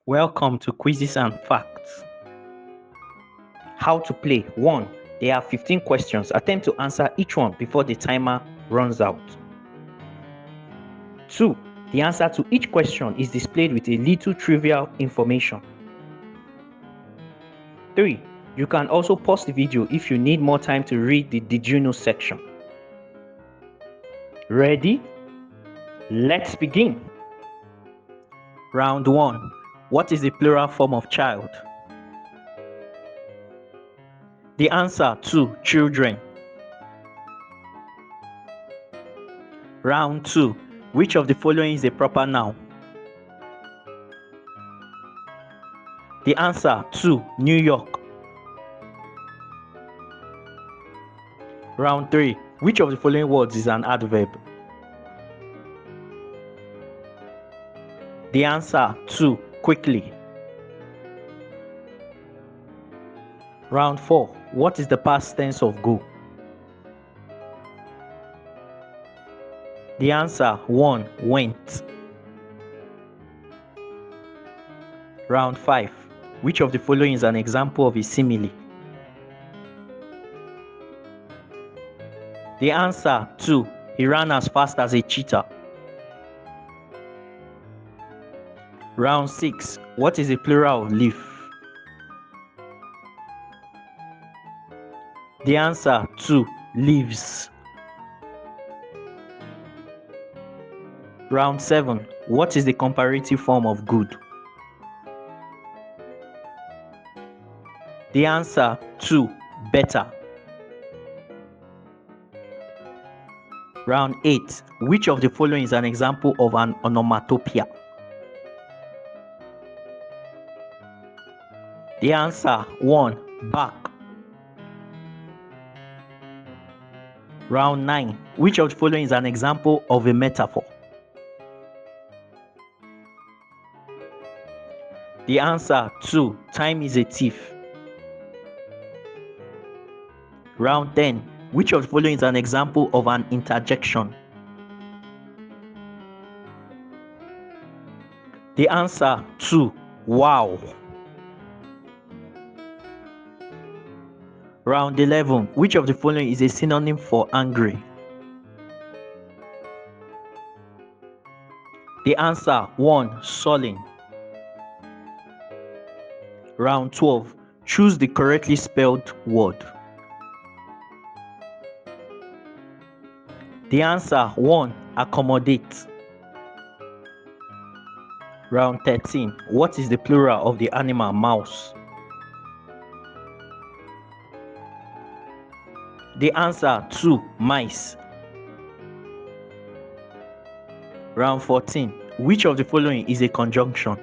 Welcome to Quizzes and Facts. How to play. 1. There are 15 questions. Attempt to answer each one before the timer runs out. 2. The answer to each question is displayed with a little trivial information. 3. You can also pause the video if you need more time to read the Did You Know section. Ready? Let's begin. Round 1. What is the plural form of child? The answer 2. Children. Round 2. Which of the following is a proper noun? The answer 2. New York. Round 3. Which of the following words is an adverb? The answer 2. Quickly. Round 4. What is the past tense of go? The answer 1. Went. Round 5. Which of the following is an example of a simile? The answer 2. He ran as fast as a cheetah. Round 6. What is the plural of leaf? The answer 2. Leaves. Round 7. What is the comparative form of good? The answer 2. Better. Round 8. Which of the following is an example of an onomatopoeia? The answer 1. Back. Round 9. Which of the following is an example of a metaphor? The answer 2. Time is a thief. Round 10. Which of the following is an example of an interjection? The answer 2. Wow. Round 11. Which of the following is a synonym for angry? The answer 1. Sullen. Round 12. Choose the correctly spelled word. The answer 1. Accommodate. Round 13. What is the plural of the animal mouse? The answer 2. Mice. Round 14. Which of the following is a conjunction?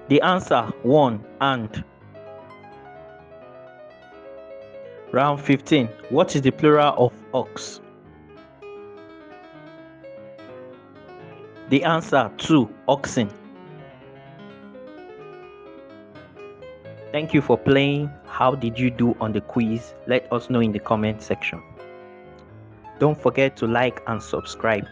The answer 1. And. Round 15. What is the plural of ox? The answer 2. Oxen. Thank you for playing. How did you do on the quiz? Let us know in the comment section. Don't forget to like and subscribe.